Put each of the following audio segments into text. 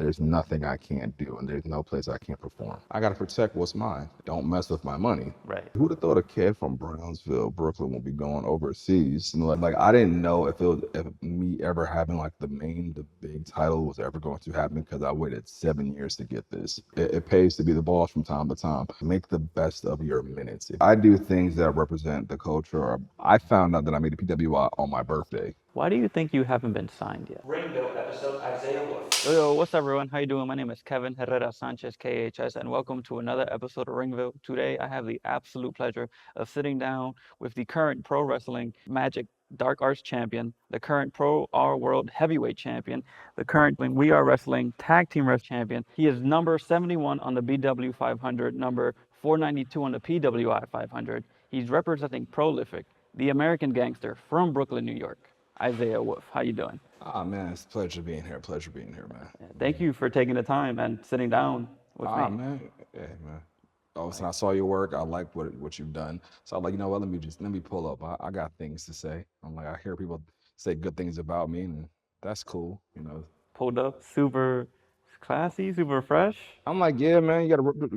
there's nothing I can't do and there's no place I can't perform. I got to protect what's mine. Don't mess with my money. Right. Who'd have thought a kid from Brownsville, Brooklyn, would be going overseas? And like I didn't know if me ever having like the big title was ever going to happen because I waited 7 years to get this. It pays to be the boss from time to time. Make the best of your minutes. I do things that represent the culture. I found out that I made a PWI on my birthday. Why do you think you haven't been signed yet? RingVille episode Isaiah Wolf. Yo, what's up, everyone? How you doing? My name is Kevin Herrera Sanchez, KHS, and welcome to another episode of RingVille. Today, I have the absolute pleasure of sitting down with the current pro wrestling Magic Dark Arts champion, the current Pro R World Heavyweight champion, the current We Are Wrestling Tag Team Ref champion. He is number 71 on the BW 500, number 492 on the PWI 500. He's representing Prolific, the American gangster from Brooklyn, New York. Isaiah Wolf, how you doing? Ah, man, it's a pleasure being here. Pleasure being here, man. Thank you for taking the time and sitting down with me. Man. Yeah, man. All of a sudden, I saw your work. I like what you've done. So I'm like, you know what? Let me pull up. I got things to say. I'm like, I hear people say good things about me, and that's cool. You know. Pulled up, super classy, super fresh. I'm like, yeah, man. You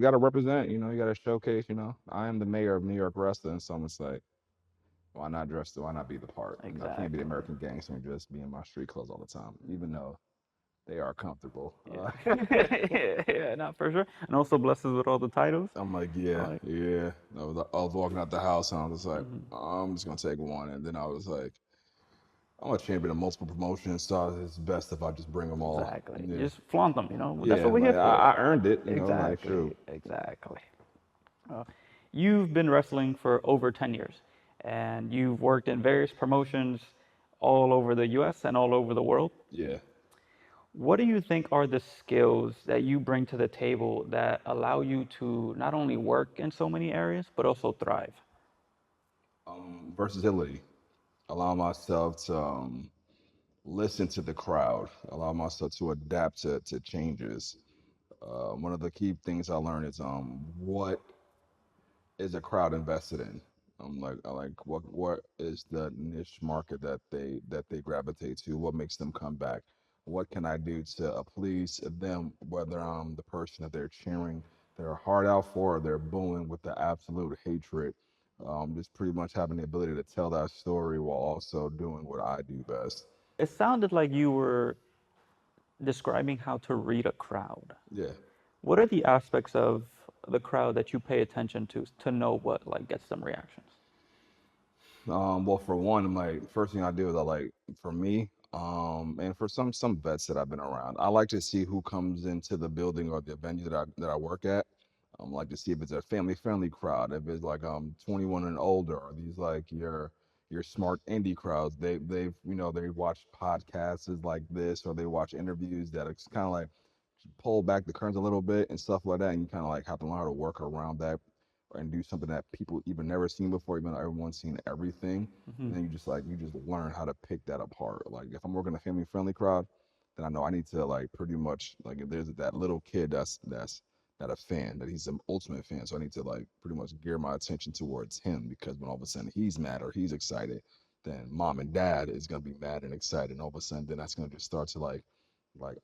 gotta represent. You know, you gotta showcase. You know, I am the mayor of New York wrestling, so I'm just like, why not dress? Why not be the part? You know, I can't be the American gangster and just be in my street clothes all the time, even though they are comfortable. Yeah, not for sure. And also blesses with all the titles. I'm like, yeah. I was walking out the house and I was like, I'm just gonna take one. And then I was like, I'm a champion of multiple promotions, so it's best if I just bring them all. Exactly. Yeah. Just flaunt them, you know. Yeah, That's what we're here like, for. I earned it. You know, like, Exactly. true. Exactly. You've been wrestling for over 10 years, and you've worked in various promotions all over the U.S. and all over the world. Yeah. What do you think are the skills that you bring to the table that allow you to not only work in so many areas, but also thrive? Versatility. Allow myself to listen to the crowd. Allow myself to adapt to changes. One of the key things I learned is what is a crowd invested in? I like what is the niche market that they gravitate to? What makes them come back? What can I do to please them? Whether I'm the person that they're cheering their heart out for, or they're booing with the absolute hatred. Just pretty much having the ability to tell that story while also doing what I do best. It sounded like you were describing how to read a crowd. Yeah. What are the aspects of the crowd that you pay attention to know what like gets them reactions? Well, for one, like first thing I do is I like for me, and for some vets that I've been around, I like to see who comes into the building or the venue that I work at. Like to see if it's a family friendly crowd, if it's like 21 and older, or these like your smart indie crowds. They've they watch podcasts like this, or they watch interviews that it's kind of like pull back the curtains a little bit and stuff like that, and you kind of like have to learn how to work around that and do something that people even never seen before, even though everyone's seen everything. And then you just learn how to pick that apart. Like if I'm working a family friendly crowd, then I know I need to like pretty much like if there's that little kid that's not a fan, that he's an ultimate fan. So I need to like pretty much gear my attention towards him, because when all of a sudden he's mad or he's excited, then mom and dad is gonna be mad and excited, and all of a sudden then that's gonna just start to like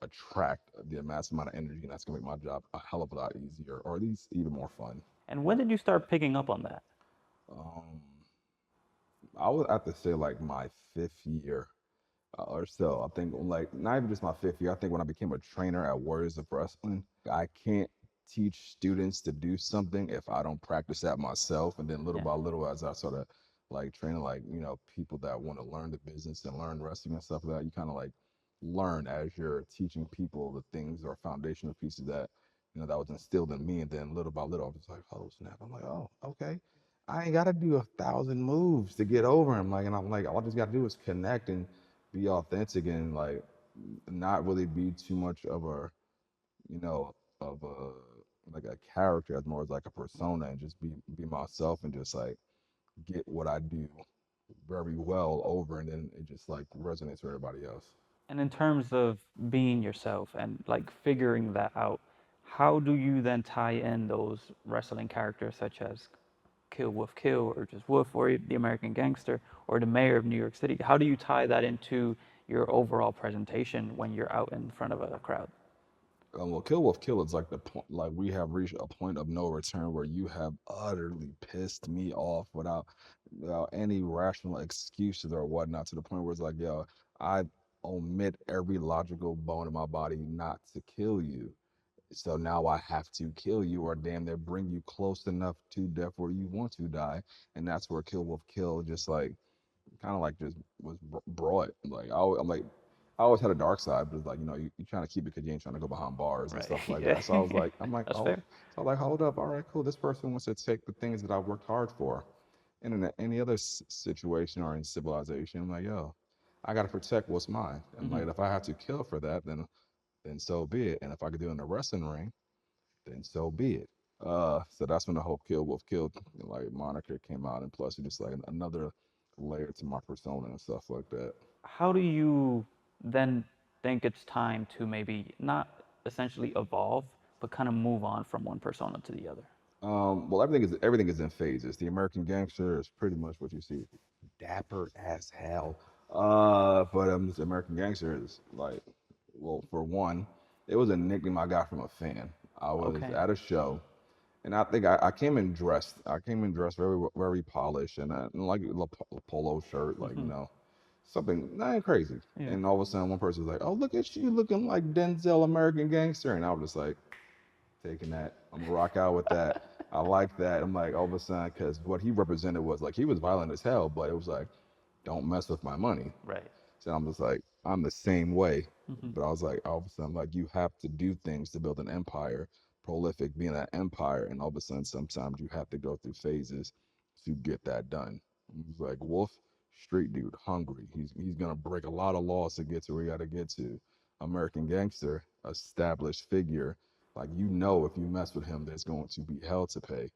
attract the massive amount of energy, and that's gonna make my job a hell of a lot easier, or at least even more fun. And when did you start picking up on that? Um, I would have to say like my 5th year or so. I think like not even just my 5th year. I think when I became a trainer at Warriors of Wrestling, I can't teach students to do something if I don't practice that myself. And then little Yeah. by little, as I sort of like training like people that want to learn the business and learn wrestling and stuff like that, you kind of like learn as you're teaching people the things or foundational pieces that that was instilled in me. And then little by little, I was like, oh snap! I'm like, oh okay. I ain't got to do 1,000 moves to get over him. Like, and I'm like, all I just got to do is connect and be authentic and like not really be too much of a, of a like a character as more as like a persona, and just be myself and just like get what I do very well over, and then it just like resonates with everybody else. And in terms of being yourself and like figuring that out, how do you then tie in those wrestling characters such as Kill Wolf Kill or just Wolf or the American Gangster or the Mayor of New York City? How do you tie that into your overall presentation when you're out in front of a crowd? Well, Kill Wolf Kill is like the point, like we have reached a point of no return where you have utterly pissed me off without any rational excuses or whatnot, to the point where it's like, yo, I omit every logical bone in my body not to kill you. So now I have to kill you, or damn near bring you close enough to death where you want to die. And that's where Kill Wolf Kill just like kind of like just was brought. Like I'm like, I always had a dark side, but it's like, you trying to keep it because you ain't trying to go behind bars and Right. stuff like Yeah. that. So I was like, I'm like, That's oh, fair. so I'm like, hold up, all right, cool. This person wants to take the things that I worked hard for. And in any other situation or in civilization, I'm like, yo, I gotta protect what's mine. And Hmm. like, if I have to kill for that, then so be it. And if I could do it in the wrestling ring, then so be it. So that's when the whole Kill Wolf Kill like moniker came out, and plus it's just like another layer to my persona and stuff like that. How do you then think it's time to maybe not essentially evolve, but kind of move on from one persona to the other? Well, everything is in phases. The American Gangster is pretty much what you see, dapper as hell. But this American Gangster is like, well, for one, it was a nickname I got from a fan. I was Okay. at a show, and I think I came in dressed. I came in dressed very very polished, and like a polo shirt, like Hmm. something not crazy. Yeah. And all of a sudden, one person was like, "Oh, look at you looking like Denzel, American Gangster," and I was just like, taking that. I'm gonna rock out with that. I like that. I'm like all of a sudden, because what he represented was like he was violent as hell, but it was like, don't mess with my money. Right. So I'm just like, I'm the same way. Hmm. But I was like, all of a sudden, like you have to do things to build an empire, prolific being that empire, and all of a sudden, sometimes you have to go through phases to get that done. He's like Wolf, street dude, hungry. He's gonna break a lot of laws to get to where he got to get to. American Gangster, established figure. Like if you mess with him, there's going to be hell to pay.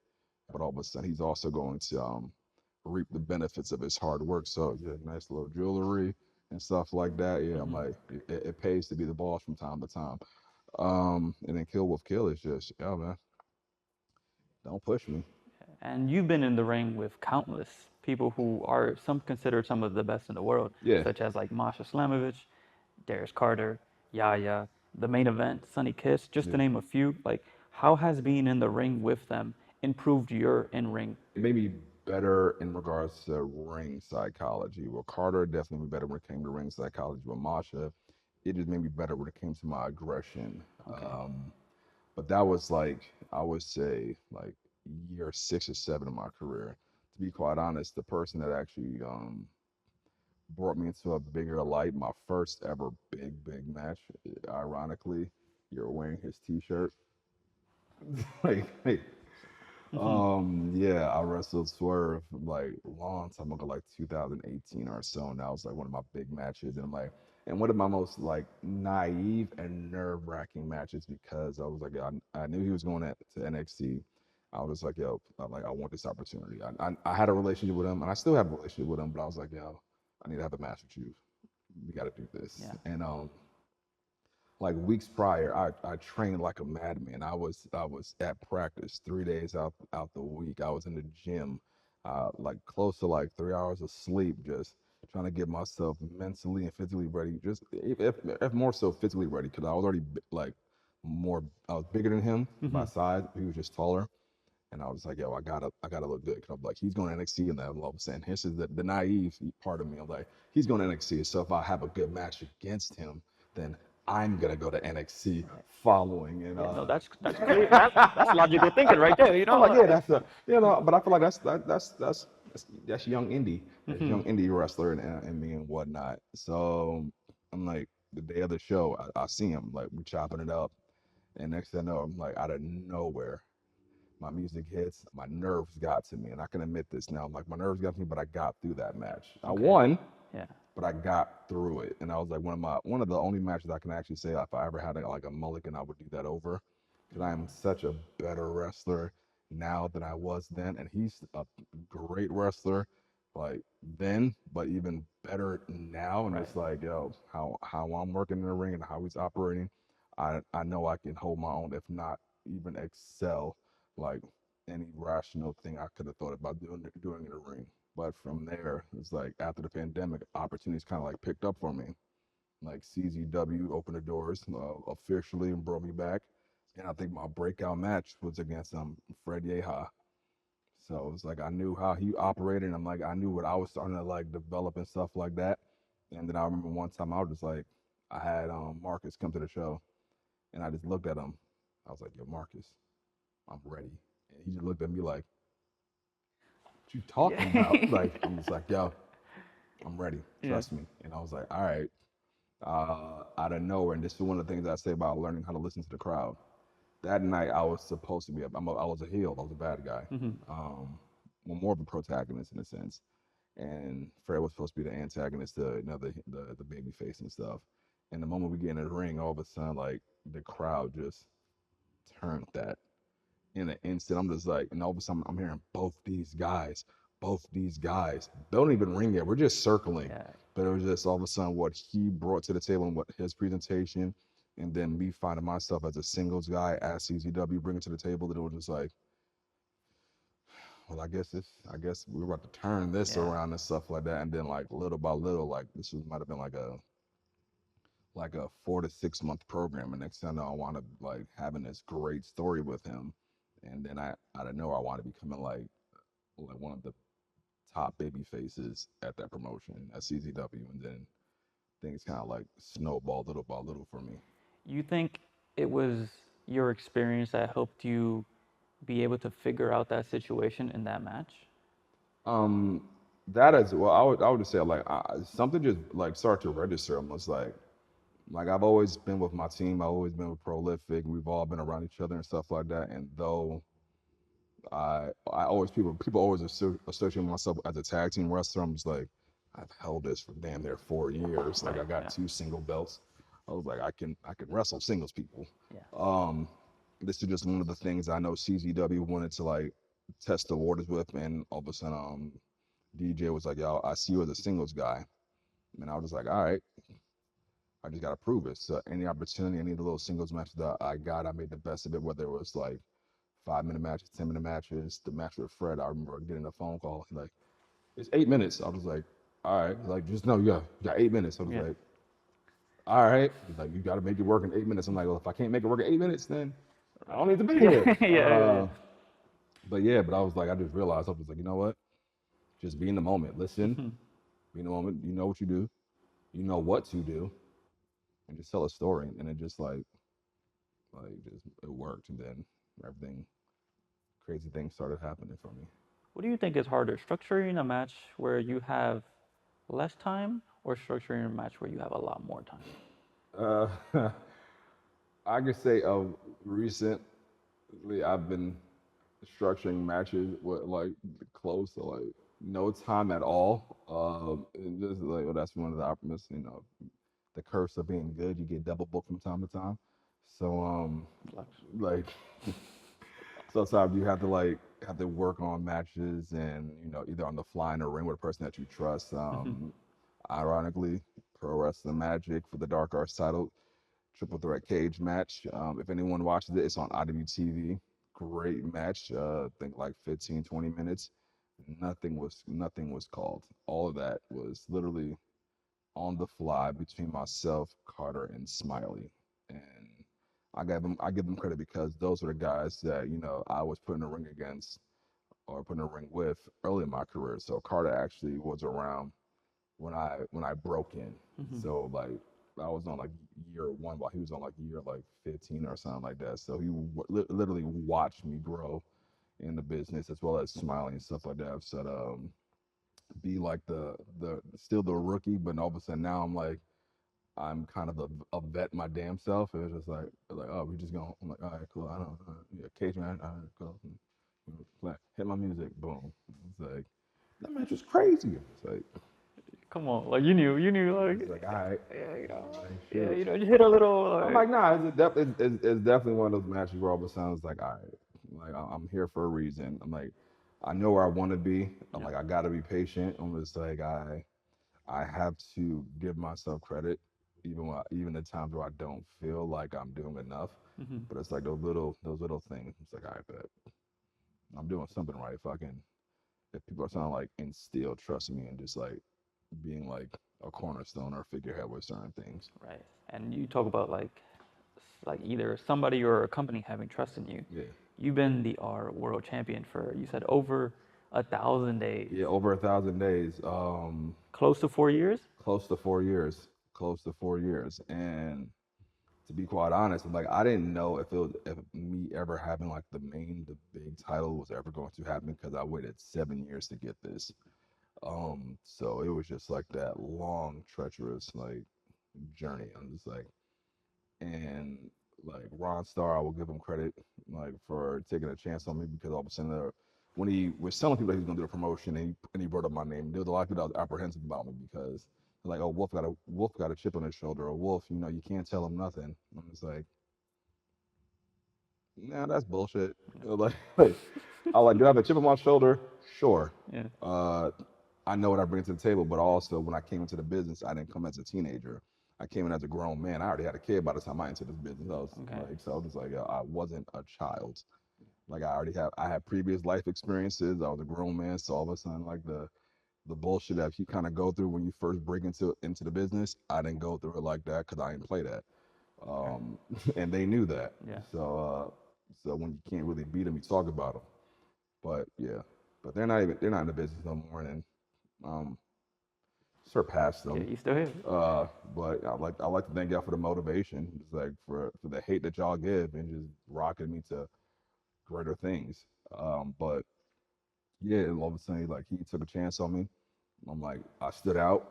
But all of a sudden, he's also going to reap the benefits of his hard work. So yeah, nice little jewelry and stuff like that. Yeah, I'm Hmm. like, it pays to be the boss from time to time. And then Kill Wolf Kill is just, yo man, don't push me. And you've been in the ring with countless people who are some considered some of the best in the world, Yeah, such as like Masha Slamovich, Darius Carter, Yaya, the main event, Sonny Kiss, just to yeah. name a few. Like, how has being in the ring with them improved your in-ring? It made me better in regards to ring psychology. Well, Carter definitely made me better when it came to ring psychology. With Masha, it just made me better when it came to my aggression. Okay. But that was like, I would say, like year 6 or 7 of my career. To be quite honest, the person that actually brought me into a bigger light, my first ever big match, ironically, you're wearing his T-shirt. like, Hmm. yeah, I wrestled Swerve like long time ago, like 2018 or so, and that was like one of my big matches, and I'm like, and one of my most like naive and nerve-wracking matches, because I was like, I knew he was going to NXT. I was like, yo, I'm like, I want this opportunity. I had a relationship with him, and I still have a relationship with him, but I was like, yo, I need to have a match with you. We got to do this. Yeah. And like weeks prior, I trained like a madman. I was at practice 3 days out the week. I was in the gym, like close to like 3 hours of sleep, just trying to get myself mentally and physically ready. Just if more so physically ready, because I was already like more. I was bigger than him by Hmm. size. He was just taller. And I was like, yo, I gotta look good. Cause I'm like, he's going to NXT, and then all of a sudden, this is the naive part of me. I'm like, he's going to NXT. So if I have a good match against him, then I'm gonna go to NXT Right. following. And Yeah. No, that's clear. That's logical thinking right there. You I'm like, yeah, know. that's a but I feel like that's young indie, that's Hmm. young indie wrestler and me and whatnot. So I'm like, the day of the show, I see him like we chopping it up, and next thing I know, I'm like out of nowhere my music hits, my nerves got to me, and I can admit this now. Like my nerves got to me, but I got through that match. I Okay. won, Yeah. but I got through it, and I was like one of the only matches I can actually say if I ever had like a mulligan, I would do that over, because I am such a better wrestler now than I was then, and he's a great wrestler, like then, but even better now. And Right. it's like, yo, how I'm working in the ring and how he's operating, I know I can hold my own, if not even excel like any rational thing I could have thought about doing in the ring. But from there, it's like after the pandemic, opportunities kind of like picked up for me. like CZW opened the doors officially and brought me back. And I think my breakout match was against Fred Yehi. So it was like I knew how he operated. And I'm like I knew what I was starting to like develop and stuff like that. And then I remember one time I was just like I had Marcus come to the show, and I just looked at him. I was like, "Yo, Marcus, I'm ready." And he just looked at me like, "What you talking about?" Yeah. Like I'm just like, "Yo, I'm ready. Yeah. Trust me." And I was like, "All right." Out of nowhere, and this is one of the things I say about learning how to listen to the crowd. That night, I was supposed to be. I was a heel. I was a bad guy. Hmm. Well, more of a protagonist in a sense. And Fred was supposed to be the antagonist to the baby face and stuff. And the moment we get in the ring, all of a sudden, like the crowd just turned that in an instant. I'm just like, and all of a sudden, I'm hearing both these guys. They don't even ring yet. We're just circling. Yeah. But it was just all of a sudden what he brought to the table and what his presentation, and then me finding myself as a singles guy at CZW bringing to the table. That it was just like, well, I guess we were about to turn this Yeah. around and stuff like that. And then like little by little, like might have been like a 4 to 6 month program. And next thing I know, I wound up like having this great story with him. And then I don't know, I wound up becoming like one of the top baby faces at that promotion at CZW. And then things kind of like snowballed little by little for me. You think it was your experience that helped you be able to figure out that situation in that match? Um, that is well, I would just say like something just like started to register almost like I've always been with my team. I've always been with Prolific. We've all been around each other and stuff like that. And though I always people always associate myself as a tag team wrestler. I'm just like I've held this for damn near 4 years. Like Right. I got Yeah. 2 single belts. I was like I can wrestle singles people. Yeah. Um, this is just one of the things I know CZW wanted to like test the waters with, and all of a sudden DJ was like, "Yo, I see you as a singles guy," and I was just like, "All right, I just gotta prove it." So any opportunity, any of the little singles matches that I got, I made the best of it. Whether it was like 5 minute matches, 10 minute matches, the match with Fred, I remember getting a phone call like, "It's 8 minutes." I was like, "All right," like just know you got 8 minutes. I was Yeah. like, "All right," he's like, "You got to make it work in 8 minutes." I'm like, "Well, if I can't make it work in 8 minutes, then I don't need to be Yeah. here." Yeah. But yeah, but I was like, I just realized I was like, you know what? Just be in the moment. Listen, Hmm. be in the moment. You know what you do. You know what to do, and just tell a story. And it just like just it worked. And then everything, crazy things started happening for me. What do you think is harder, structuring a match where you have less time or structuring a match where you have a lot more time? Uh, I could say recently I've been structuring matches with like close to like no time at all. And this is like well, that's one of the optimists, the curse of being good. You get double booked from time to time. So like sometimes you have to work on matches and either on the fly in the ring with a person that you trust. Hmm. Ironically, Pro Wrestling Magic for the Dark Arts title, triple threat cage match. If anyone watches it, it's on IWTV. Great match. I think like 15, 20 minutes. Nothing was called. All of that was literally on the fly between myself, Carter, and Smiley. And I give them credit because those are the guys that I was put in the ring against or put in the ring with early in my career. So Carter actually was around when I broke in. Hmm. So like I was on like year 1 while he was on like year like 15 or something like that. So he literally watched me grow in the business as well as Smiley and stuff like that. So be like the still the rookie, but all of a sudden now I'm kind of a vet my damn self. It was just like oh we just going. I'm like all right cool. I don't yeah cage man. All right cool. Hit my music. Boom. It's like that match was crazy. It's like Come on, like you knew, it's like, like all right. yeah, Like, yeah, shoot. you hit a little, I'm like, like nah. It's definitely one of those matches where all of a sudden it's like all right. Like I'm here for a reason. I'm like I know where I want to be. I'm yeah. like I got to be patient. I'm just like I have to give myself credit, even the times where I don't feel like I'm doing enough. Hmm. But it's like those little things. It's like I bet I'm doing something right. If people are trying to like instill trust in me and just like being like a cornerstone or figurehead with certain things. Right. And you talk about like either somebody or a company having trust in you. Yeah. You've been the R world champion for, you said, over 1,000 days. Yeah, over 1,000 days. Close to 4 years? Close to 4 years. Close to 4 years. And to be quite honest, like I didn't know if me ever having like the big title was ever going to happen because I waited 7 years to get this. So it was just like that long, treacherous like journey. I'm just like, and like Ron Starr, I will give him credit like for taking a chance on me because all of a sudden when he was telling people that he was gonna do a promotion and he brought up my name, there was a lot of people that was apprehensive about me because they're like, oh, Wolf got a chip on his shoulder, or Wolf, you can't tell him nothing. I'm just like, nah, that's bullshit. I like, do I have a chip on my shoulder? Sure. Yeah. I know what I bring to the table, but also when I came into the business, I didn't come as a teenager. I came in as a grown man. I already had a kid by the time I entered this business. Okay. So I was just like, I wasn't a child. Like I had previous life experiences. I was a grown man. So all of a sudden, like the bullshit that you kind of go through when you first break into the business, I didn't go through it like that because I didn't play that. Okay. And they knew that. Yeah. So when you can't really beat them, you talk about them. But yeah, but they're not in the business no more, and um, surpassed Yeah, them. you still here. But I like to thank y'all for the motivation, just like for the hate that y'all give and just rocking me to greater things. But yeah, and all of a sudden, like he took a chance on me. I'm like, I stood out.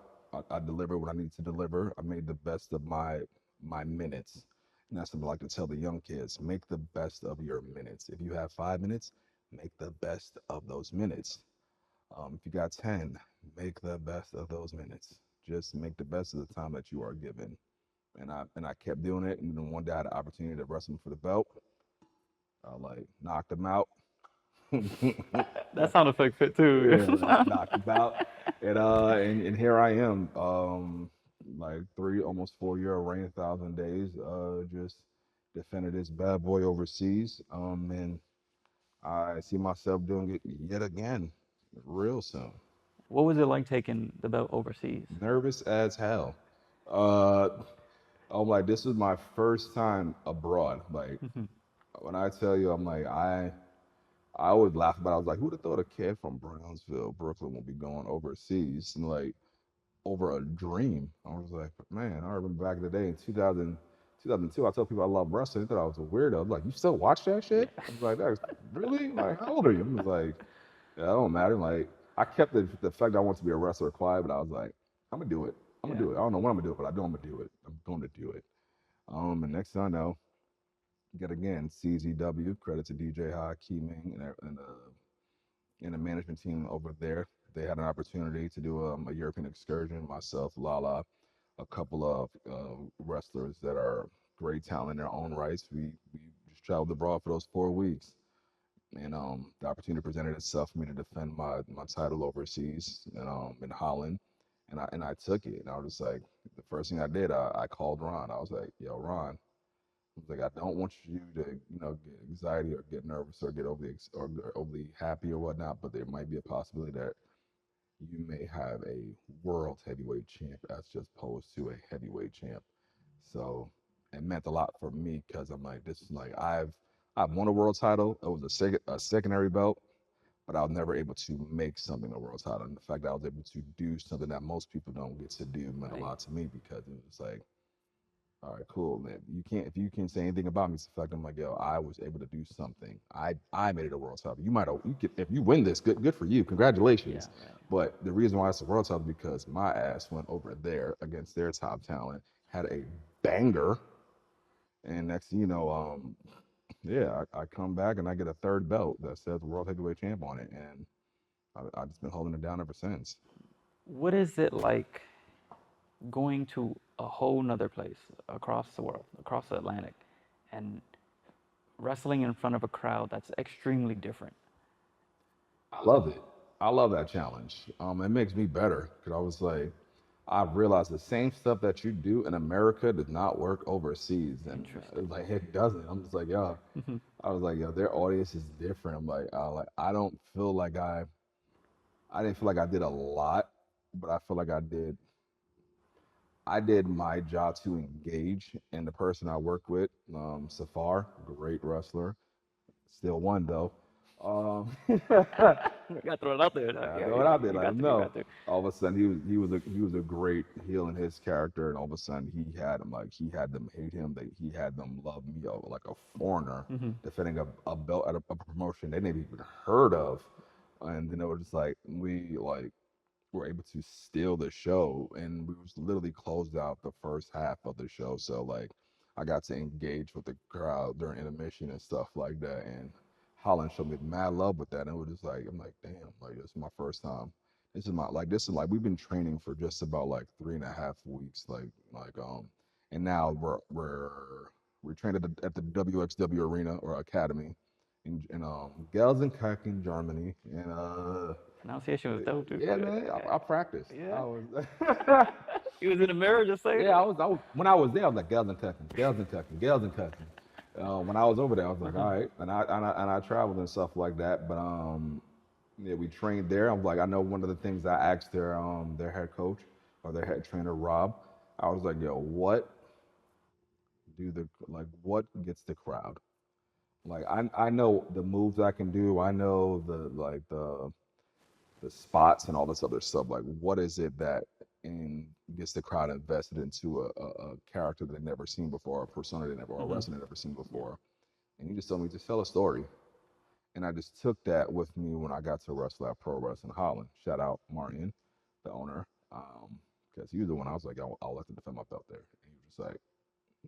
I delivered what I needed to deliver. I made the best of my minutes. And that's what I like to tell the young kids. Make the best of your minutes. If you have 5 minutes, make the best of those minutes. If you got 10, make the best of those minutes. Just make the best of the time that you are given. And I kept doing it. And then one day I had an opportunity to wrestle him for the belt. I like knocked him out. That sound effect fit too. Yeah, like knocked him out. And here I am, like almost 4 year reign, 1,000 days. Just defended this bad boy overseas. And I see myself doing it yet again, real soon. What was it like taking the belt overseas? Nervous as hell. Uh, I'm like, this is my first time abroad. Like, when I tell you, I'm like, I always laugh about it. I was like, who'd have thought a kid from Brownsville, Brooklyn, would be going overseas and like over a dream? I was like, man, I remember back in the day in 2002, I told people I love wrestling. They thought I was a weirdo. I was like, you still watch that shit? I was like, that's really? Like, how old are you? I was like, yeah, that don't matter. Like, I kept the fact that I want to be a wrestler quiet, but I was like, I'm gonna do it. I'm gonna Yeah. do it. I don't know when I'm gonna do it, but I know I'm gonna do it. I'm going to do it. And next thing I know, yet again, CZW, credit to DJ Ha, Key Ming, and the management team over there. They had an opportunity to do a European excursion. Myself, Lala, a couple of wrestlers that are great talent in their own rights. We just traveled abroad for those 4 weeks, and the opportunity presented itself for me to defend my title overseas in Holland, and I took it. And I was just like, the first thing I did, I called Ron. I was like, yo, Ron. I was like, I don't want you to, get anxiety or get nervous or get overly happy or whatnot, but there might be a possibility that you may have a world heavyweight champ as just opposed to a heavyweight champ. So it meant a lot for me because I'm like, this is like I've won a world title. It was a secondary belt, but I was never able to make something a world title. And the fact that I was able to do something that most people don't get to do meant a Right. lot to me because it was like, all right, cool, man. If you can't say anything about me, it's the fact I'm like, yo, I was able to do something. I made it a world title. You could, if you win this, good for you. Congratulations. Yeah, yeah. But the reason why it's a world title is because my ass went over there against their top talent, had a banger, and next thing you know, yeah, I come back and I get a third belt that says world heavyweight champ on it, and I just been holding it down ever since. What is it like going to a whole nother place across the world, across the Atlantic, and wrestling in front of a crowd that's extremely different? I love it. I love that challenge. It makes me better because I was like, I've realized the same stuff that you do in America does not work overseas, and Interesting. it's like it doesn't. I'm just like, yo, I was like, yo, their audience is different. I'm like, I don't feel like I didn't feel like I did a lot, but I feel like I did I did my job to engage, and the person I worked with, Safar, great wrestler, still won though. You gotta throw it out there. Yeah, I Yeah, throw it out there, you let got him to. You know. got to. All of a sudden, he was a great heel in his character, and all of a sudden, he had them hate him. He had them love me like a foreigner Hmm. defending a belt at a promotion they never even heard of, and then it was just like we were able to steal the show, and we was literally closed out the first half of the show. So like, I got to engage with the crowd during intermission and stuff like that, and Holland showed me mad love with that, and it was just like I'm like, damn, like this is my first time. This is like we've been training for just about like 3.5 weeks, and now we're trained at the WXW arena or academy in Gelsenkirchen, Germany, and Pronunciation was dope, too. yeah, man, I practiced. Yeah. I was, He was in the mirror just saying yeah, it. I was. When I was there, I was like Gelsenkirchen, Gelsenkirchen, Gelsenkirchen. When I was over there, I was like, Uh-huh. all right, and I traveled and stuff like that. But yeah, we trained there. I'm like, I know one of the things I asked their head coach or their head trainer Rob. I was like, yo, what gets the crowd? Like I know the moves I can do. I know the spots and all this other stuff. Like, what is it that and gets the crowd invested into a character that they've never seen before, a persona they never, or a Hmm. wrestler they've never seen Yeah. before? And he just told me to tell a story, and I just took that with me when I got to wrestle at Pro Wrestling Holland. Shout out Martin, the owner, because he was the one I was like, I'll let them defend my belt there. And he was just like,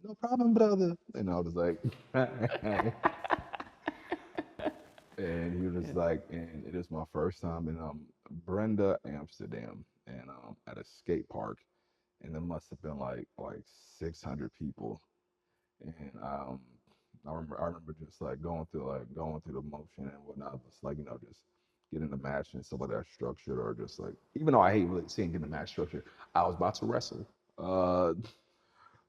no problem, brother. And I was like, and he was Yeah. like, and it is my first time in Brenda, Amsterdam, and at a skate park, and there must have been like 600 people, and I remember just like going through the motion and whatnot, just like just getting the match and stuff like that structured, or just like even though I hate really seeing getting the match structured, I was about to wrestle.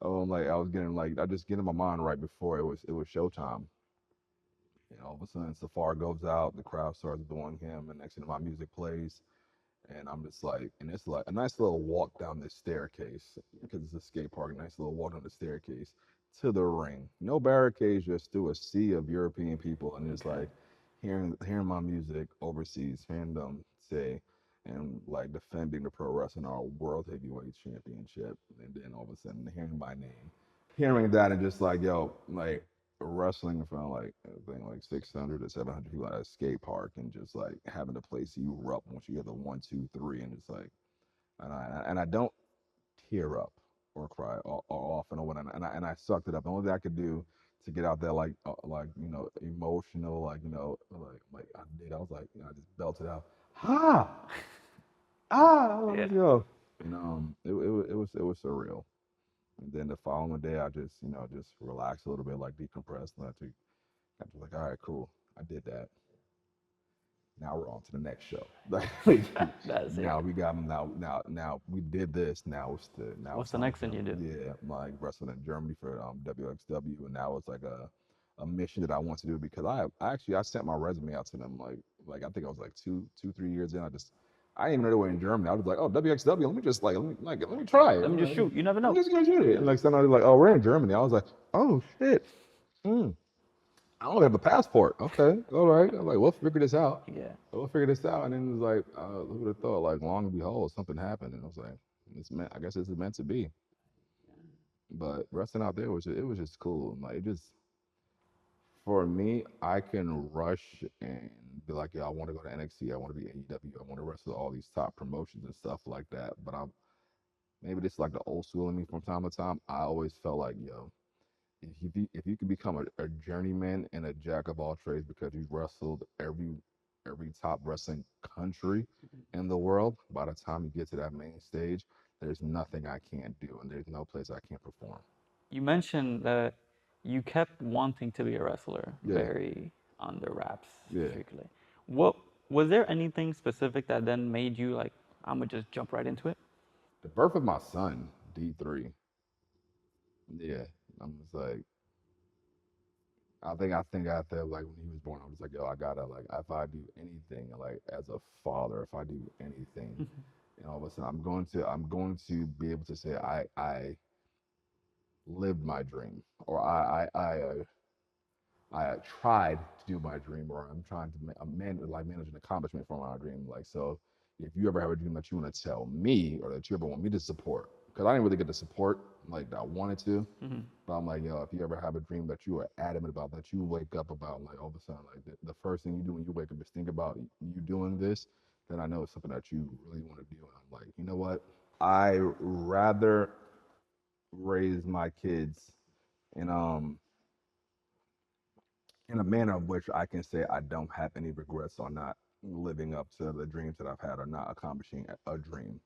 Like I was getting like I just getting my mind right before it was showtime. And all of a sudden, Safar goes out, the crowd starts doing him, and next thing my music plays, and I'm just like, and it's like a nice little walk down this staircase because it's a skate park. A nice little walk down the staircase to the ring. No barricades, just through a sea of European people, and it's Okay. like hearing my music overseas, hearing them say and like defending the pro wrestling our world heavyweight championship, and then all of a sudden hearing my name, hearing that, and just like yo, like wrestling in front of like I think like 600 to 700 people at a skate park, and just like having the place erupt once you get the one, two, three, and it's like, and I don't tear up or cry or often or whatnot, and I sucked it up. The only thing I could do to get out there like emotional like I did. I was like I just belted out, ha Yeah. let's go. And it was surreal. And then the following day, I just relaxed a little bit, like decompressed, and I was like, all right, cool, I did that. Now we're on to the next show. Like That's it. now we got now we did this. Now it's What's the time next to thing you do? yeah, like wrestling in Germany for WXW, and now it's like a mission that I want to do because I sent my resume out to them like I think I was like 3 years in. I didn't even know they were in Germany. I was like, oh, WXW, let me just let me try it. Let me just shoot. You never I'm know. just gonna shoot it. And like somebody was like, oh, we're in Germany. I was like, oh shit. Mm. I don't have a passport. Okay, all right. I'm like, we'll figure this out. Yeah. We'll figure this out. And then it was like, who would have thought? Like, long and behold, something happened. And I was like, it's meant. I guess this is meant to be. But wrestling out there it was just cool. Like, it just for me, I can rush and be like, yeah, I want to go to NXT. I want to be AEW. I want to wrestle all these top promotions and stuff like that. But maybe this is like the old school in me from time to time. I always felt like, yo, if you can become a journeyman and a jack of all trades because you've wrestled every top wrestling country in the world, by the time you get to that main stage, there's nothing I can't do and there's no place I can't perform. You mentioned that you kept wanting to be a wrestler Yeah, very under wraps, yeah. strictly. What was there anything specific that then made you like, I'm gonna just jump right into it? The birth of my son, D3. Yeah, I'm just like, I think after like when he was born, I was like, yo, I gotta like if I do anything like as a father, if I do anything, and all of a sudden I'm going to be able to say I lived my dream, or I tried to do my dream, or I'm trying to manage an accomplishment for my dream. Like, so, if you ever have a dream that you want to tell me, or that you ever want me to support, because I didn't really get the support like that I wanted to, Hmm. but I'm like, yo, if you ever have a dream that you are adamant about, that you wake up about, like all of a sudden, like the first thing you do when you wake up is think about you doing this, then I know it's something that you really want to do. And I'm like, you know what? I rather raise my kids in in a manner of which I can say I don't have any regrets on not living up to the dreams that I've had, or not accomplishing a dream.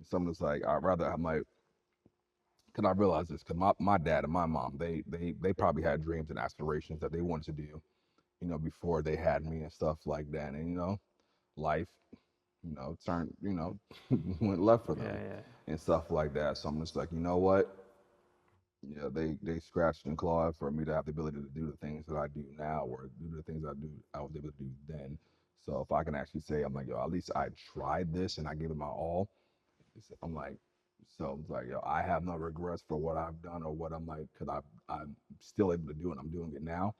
Someone's like, I'd rather, I'm like, because I realize this, because my dad and my mom, they probably had dreams and aspirations that they wanted to do, before they had me and stuff like that. And, life, turned, went left for Yeah, them yeah. and stuff like that. So I'm just like, you know what? Yeah, they scratched and clawed for me to have the ability to do the things that I do now, or do the things I was able to do then. So if I can actually say, I'm like, yo, at least I tried this and I gave it my all. I'm like, so it's like, yo, I have no regrets for what I've done, or what I'm like, because I'm still able to do it. I'm doing it now.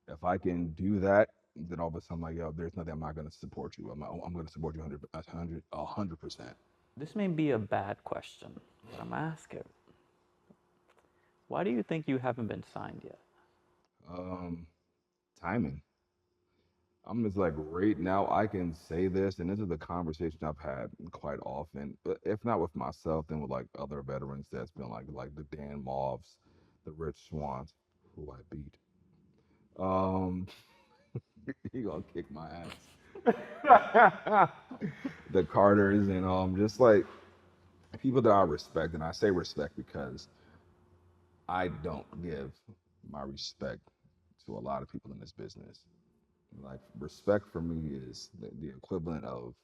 If I can do that, then all of a sudden, I'm like, yo, there's nothing I'm not going to support you. I'm going to support you 100%. This may be a bad question, but I'm asking. Why do you think you haven't been signed yet? Um, Timing. I'm just like, right now I can say this, and this is a conversation I've had quite often, but if not with myself, then with like other veterans that's been like the Dan Moffs, the Rich Swans, who I beat. Um, he gonna kick my ass. The Carters, and just like people that I respect, and I say respect because I don't give my respect to a lot of people in this business. Like, respect for me is the equivalent of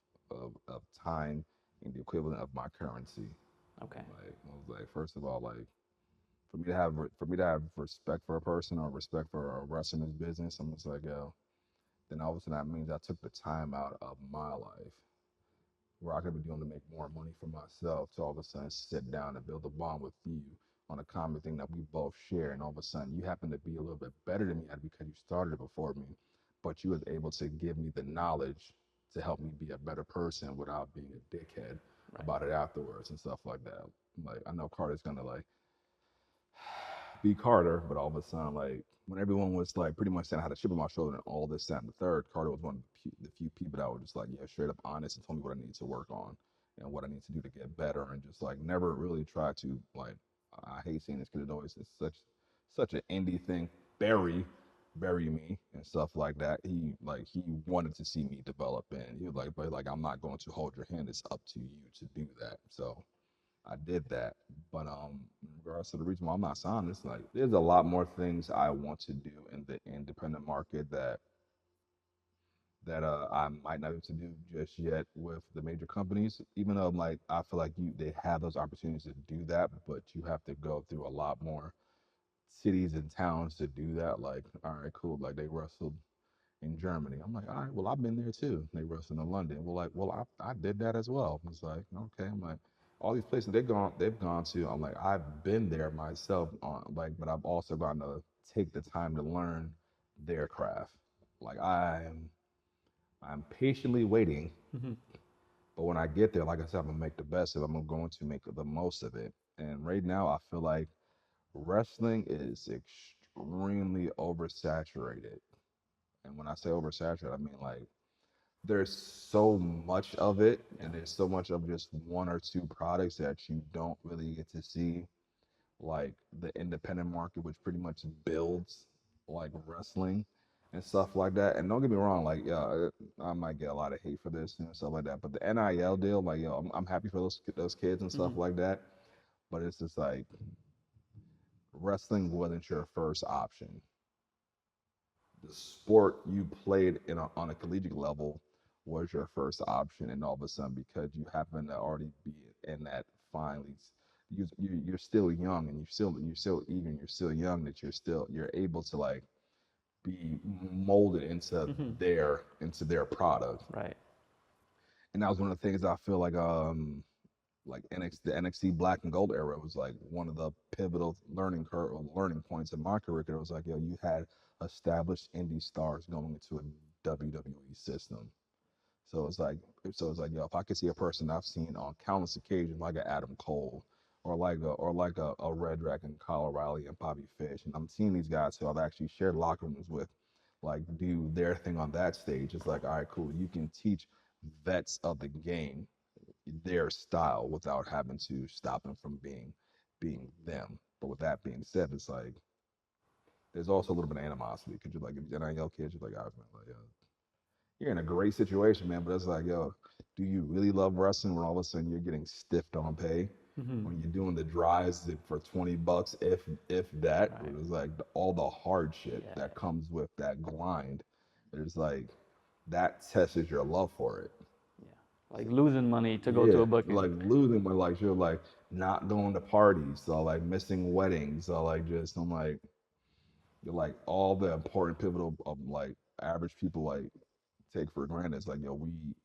time, and the equivalent of my currency. Okay. Like, I was like, first of all, like, for me to have respect for a person, or respect for a rest in this business, I'm just like, yo, then all of a sudden that means I took the time out of my life where I could be doing to make more money for myself, to all of a sudden sit down and build a bond with you on a common thing that we both share. And all of a sudden you happen to be a little bit better than me at it because you started before me, but you was able to give me the knowledge to help me be a better person without being a dickhead Right. about it afterwards and stuff like that. Like, I know Carter's gonna like be Carter, but all of a sudden, like, when everyone was like pretty much saying I had a chip on my shoulder and all this, that, and the third, Carter was one of the few people that were just like, yeah, straight up honest, and told me what I needed to work on and what I need to do to get better, and just like never really try to like. I hate saying this because it's such an indie thing. Bury, bury me and stuff like that. He wanted to see me develop, and he was like, but like, I'm not going to hold your hand. It's up to you to do that. So I did that. But in regards to the reason why I'm not signed, it's like there's a lot more things I want to do in the independent market that I might not be able to do just yet with the major companies. Even though, like, I feel like they have those opportunities to do that, but you have to go through a lot more cities and towns to do that. Like, all right, cool. Like, they wrestled in Germany. I'm like, all right, well, I've been there too. They wrestled in London. Well, like, well, I did that as well. It's like, okay. I'm like, all these places they've gone to. I'm like, I've been there myself on, like, but I've also gone to take the time to learn their craft. Like, I'm patiently waiting, Hmm. but when I get there, like I said, I'm gonna make the best of it. I'm going to make the most of it. And right now, I feel like wrestling is extremely oversaturated. And when I say oversaturated, I mean like there's so much of it, Yeah. and there's so much of just one or two products that you don't really get to see like the independent market, which pretty much builds like wrestling and stuff like that. And don't get me wrong, like, yeah, I might get a lot of hate for this and stuff like that, but the NIL deal, like, yo, I'm happy for those kids and stuff Hmm. like that. But it's just like wrestling wasn't your first option. The sport you played on a collegiate level was your first option, and all of a sudden, because you happen to already be in that finally, you're still young, and you're still eager, and you're still young, that you're able to like be molded into Hmm. their product. Right. And that was one of the things I feel like the NXT Black and Gold era was like one of the pivotal learning curve or learning points in my career. It was like, yo, you had established indie stars going into a WWE system. So it's like, yo, if I could see a person I've seen on countless occasions, like a Adam Cole, or like a Red Dragon, Kyle O'Reilly, and Bobby Fish, and I'm seeing these guys who I've actually shared locker rooms with, like do their thing on that stage. It's like, all right, cool. You can teach vets of the game their style without having to stop them from being them. But with that being said, it's like there's also a little bit of animosity because you're like, if you're NIL kids, you're like, oh, man, like, you're in a great situation, man. But it's like, yo, do you really love wrestling when all of a sudden you're getting stiffed on pay? Hmm. When you're doing the drives for $20, if that, Right. it's like all the hardship Yeah. that comes with that grind. It's like that tests your love for it. Yeah. Like losing money to go to Yeah, a booking. like losing when like you're like not going to parties, so like missing weddings, so like just I'm like you're like all the important pivotal of like average people like take for granted. It's like, yo,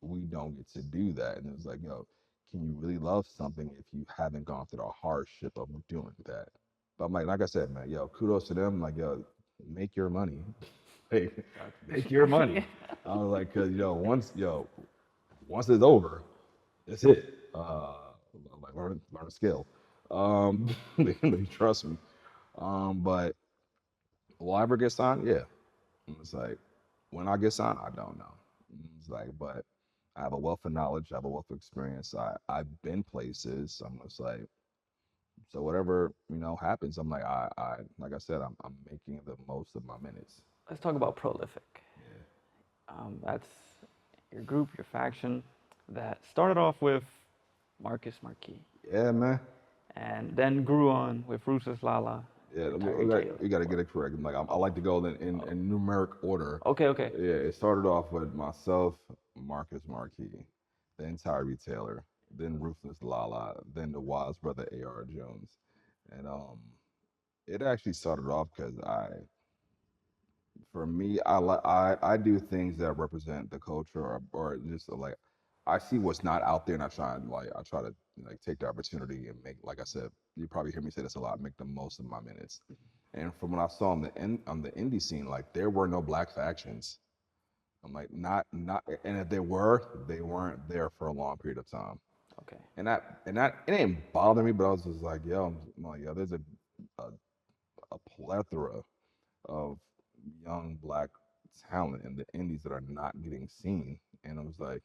we don't get to do that. And it's like, yo, can you really love something if you haven't gone through the hardship of doing that? But I'm like I said, man, yo, kudos to them. Like, yo, make your money. Hey, make your money. I was like, cause once it's over, that's it. Like learn a skill. Trust me. But will I ever get signed? Yeah. It's like when I get signed, I don't know. It's like, but I have a wealth of knowledge. I have a wealth of experience. I've been places. I'm just like, so whatever happens. I'm like, I like I said, I'm making the most of my minutes. Let's talk about Prolific. That's your group, your faction that started off with Marcus Marquis Yeah, man. and then grew on with Ruthless, Lala, Yeah, and we Tiger got, Taylor. we got to get it correct. Like I like to go in numeric order. Okay, okay. Yeah, it started off with myself, Marcus Marquis, then Tyree Taylor, then Ruthless Lala, then the Wise brother A.R. Jones, and it actually started off because for me, I do things that represent the culture or just like I see what's not out there and I try to like take the opportunity and make like I said, you probably hear me say this a lot, make the most of my minutes. And from what I saw on the indie scene, like there were no black factions. I'm like not and if there were, they weren't there for a long period of time. Okay. And that it didn't bother me, but I was just like, yo, I'm like, yo, there's a, a plethora of young black talent in the indies that are not getting seen. And I was like,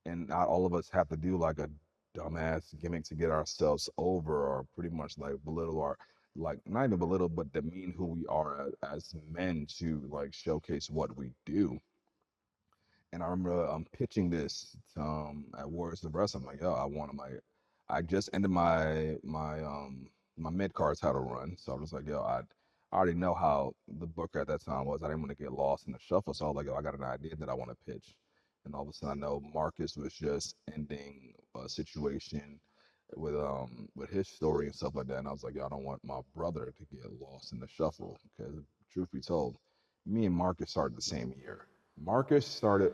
and not all of us have to do like a dumbass gimmick to get ourselves over or pretty much like belittle our like not even belittle but demean who we are as men to like showcase what we do. And I remember pitching this at Warriors of Wrestling. I'm like, yo, I just ended my mid card title run, so I was like, yo, I already know how the booker at that time was. I didn't want to get lost in the shuffle, so I was like, yo, I got an idea that I want to pitch. And all of a sudden, I know Marcus was just ending a situation with his story and stuff like that. And I was like, yo, I don't want my brother to get lost in the shuffle because, truth be told, me and Marcus started the same year. Marcus started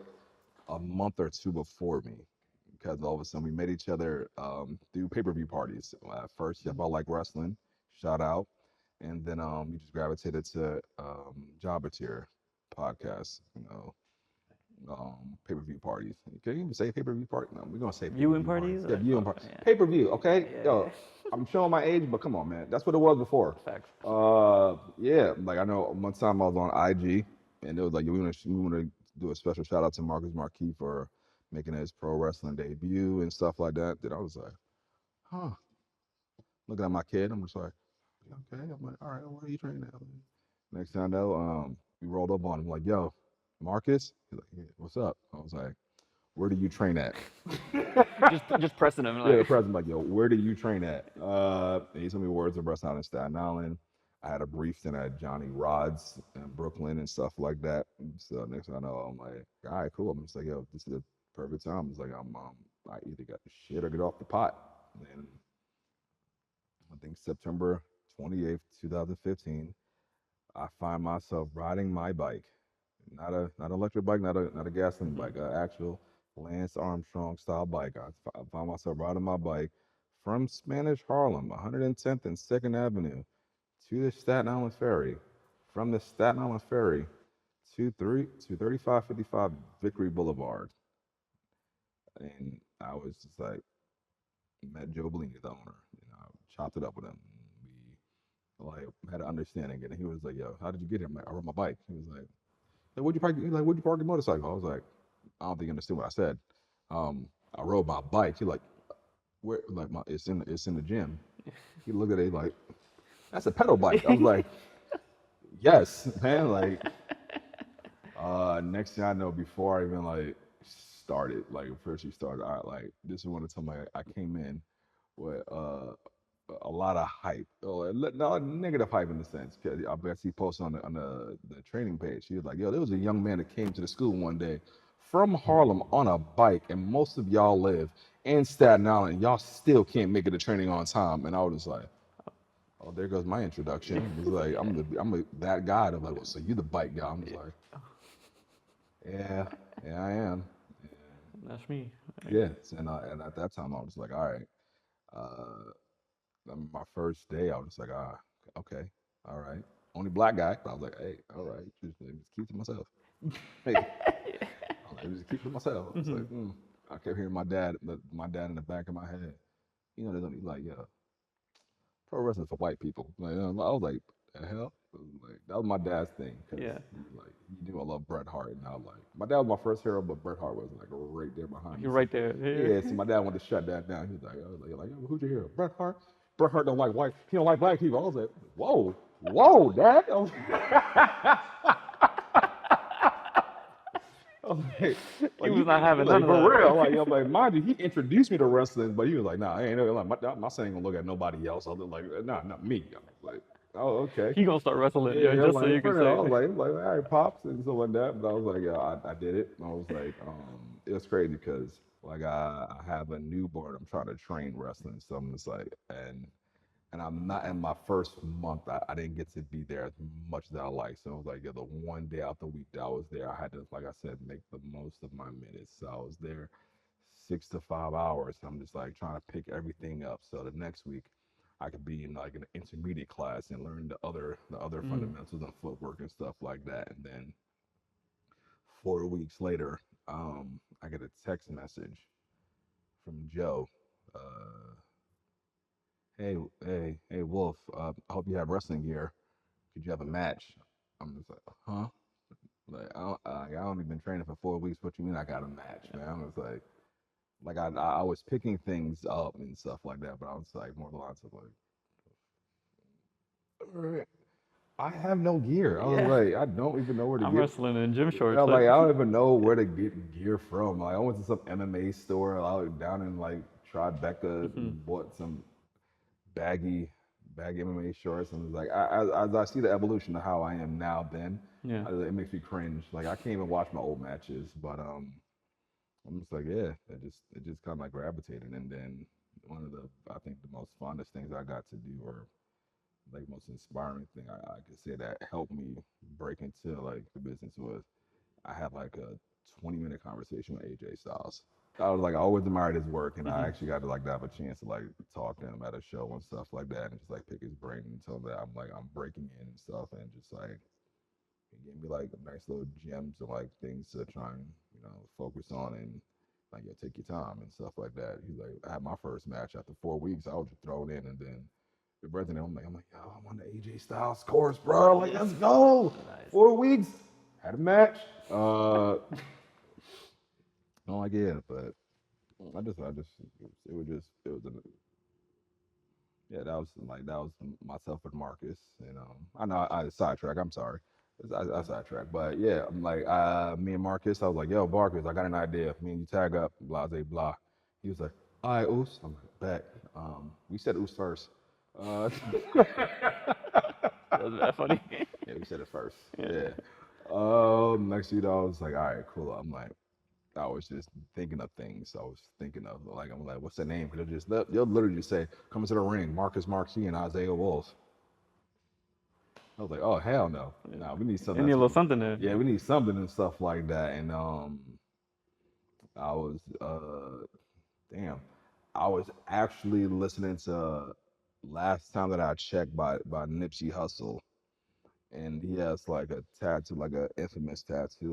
a month or two before me because all of a sudden we met each other through pay-per-view parties. First, yep, I like wrestling, shout out, and then we just gravitated to Jobber Tier podcast, pay-per-view parties. Can you even say pay-per-view party? No, we're gonna say Viewing pay-per-view parties. parties? Yeah, viewing Oh, party. yeah. Pay-per-view, okay? Yeah, yeah, Yo, I'm showing my age, but come on, man. That's what it was before. Facts. Yeah, like I know one time I was on IG and it was like, we want to do a special shout out to Marcus Marquis for making his pro wrestling debut and stuff like that. Then I was like, huh. Looking at my kid, I'm just like, okay. I'm like, all right, what are you training at? Next thing I know, we rolled up on him like, yo, Marcus. He's like, yeah, what's up? I was like, where do you train at? Just pressing him Yeah, the like. president like, yo, where do you train at? And he told me words of wrestling out in Staten Island. I had a brief stint at Johnny Rod's in Brooklyn and stuff like that. So next thing I know, I'm like, all right, cool. I'm just like, yo, this is the perfect time. It's like I either got the shit or get off the pot. And I think September 28th, 2015, I find myself riding my bike, not an electric bike, not a gasoline bike, an actual Lance Armstrong style bike. I found myself riding my bike from Spanish Harlem, 110th and 2nd Avenue, to the Staten Island Ferry. From the Staten Island Ferry to 3555 Victory Boulevard. And I was just like, met Joe Bellini, the owner. Chopped it up with him. We like had an understanding, and he was like, "Yo, how did you get here?" I'm like, "I rode my bike." He was like, "Where'd you park?" He's like, "Where'd you park your motorcycle?" I was like, "I don't think you understood what I said." I rode my bike. He like, "Where?" Like, it's in the gym. He looked at it like, "That's a pedal bike." I was like, "Yes, man." Like, next thing I know, before I even like started, like first you started, I like this is one of the time I came in with a lot of hype, or not negative hype in the sense. 'Cause I bet he posted on the training page. He was like, "Yo, there was a young man that came to the school one day from Harlem on a bike, and most of y'all live in Staten Island. And y'all still can't make it to training on time." And I was just like, "Oh, there goes my introduction." It's like that guy. I'm like, "Well, so you the bike guy?" I'm just like, "Yeah, yeah, I am." That's me. Yes, and at that time I was like, "All right." Uh, my first day, I was just like, okay, all right. Only black guy. But I was like, hey, all right, just keep to myself. Hey, I was like, just keep to myself. I was like, I kept hearing my dad in the back of my head. There's only like, yeah, pro wrestling for white people. Like, I was like, the hell? Like, that was my dad's thing because Yeah. he knew I love Bret Hart, and I was like, my dad was my first hero, but Bret Hart was like right there behind me. You're So, right there. yeah, so my dad wanted to shut that down. He was like, who's your hero? Bret Hart. Bret Hart don't like white. He don't like black people. I was like, whoa, dad. I was He like, was not having like none of for that. real. I'm like, mind you, he introduced me to wrestling, but he was like, nah, I ain't like my son ain't gonna look at nobody else. I was like, nah, not me. I'm like, oh, okay. He gonna start wrestling, Yeah, just so like you for can real. I say. was like, all right, pops and stuff like that. But I was like, yeah, I did it. I was like, it was crazy because like I have a newborn. I'm trying to train wrestling, so I'm just like, and I'm not in my first month. I didn't get to be there as much as I like. So it was like, yeah, the one day out the week that I was there, I had to, like I said, make the most of my minutes. So I was there 6 to 5 hours. I'm just like trying to pick everything up. So the next week, I could be in like an intermediate class and learn the other Mm. fundamentals and footwork and stuff like that. And then 4 weeks later, I get a text message from Joe. Uh, hey, Wolf. I hope you have wrestling gear. Could you have a match? I'm just like, huh? Like, I only been training for 4 weeks. What you mean I got a match, man? I was like I was picking things up and stuff like that, but I was like more the lines of like, all right, I have no gear. I was Yeah. like, I don't even know where to I'm get. wrestling in gym I shorts. was Like, like, I don't even know where to get gear from. Like, I went to some MMA store out down in like Tribeca mhm. and bought some baggy, baggy MMA shorts, and it was like, as I see the evolution of how I am now, then Yeah. it makes me cringe. Like, I can't even watch my old matches, but I'm just like, yeah, it just kind of like gravitated, and then one of the I think the most fondest things I got to do, or like most inspiring thing I could say that helped me break into like the business was I had like a 20-minute conversation with AJ Styles. I was like, I always admired his work, and I Mhm. actually got to like to have a chance to like talk to him at a show and stuff like that, and just like pick his brain and tell him that I'm breaking in and stuff, and just like he gave me like nice little gems and like things to try and focus on and like take your time and stuff like that. He's like, I had my first match after 4 weeks. I was just thrown in, and then the Brethren, I'm like, yo, I'm on the AJ Styles course, bro. Like, let's go. Nice. 4 weeks, had a match. I'm like, yeah, but it was yeah, that was myself and Marcus, and I know I sidetrack. I'm sorry, I sidetracked, but yeah, I'm like, me and Marcus, I was like, yo, Marcus, I got an idea. Me and you tag up, blah, blah, blah. He was like, all right, Oos. I'm like, bet. We said Oos first. Uh, That's that funny. yeah, we said it first. Yeah. Yeah. Next thing you know, I was like, all right, cool. I'm like, I was just thinking of things. I was thinking of like, I'm like, what's the name? Because they'll literally just say, come to the ring, Marcus Marquis and Isaiah Wolf. I was like, oh hell no, no, we need something Any that's, little something there. yeah, we need something and stuff like that. And I was damn. I was actually listening to last time that I checked by Nipsey Hussle, and he has like a tattoo, like a infamous tattoo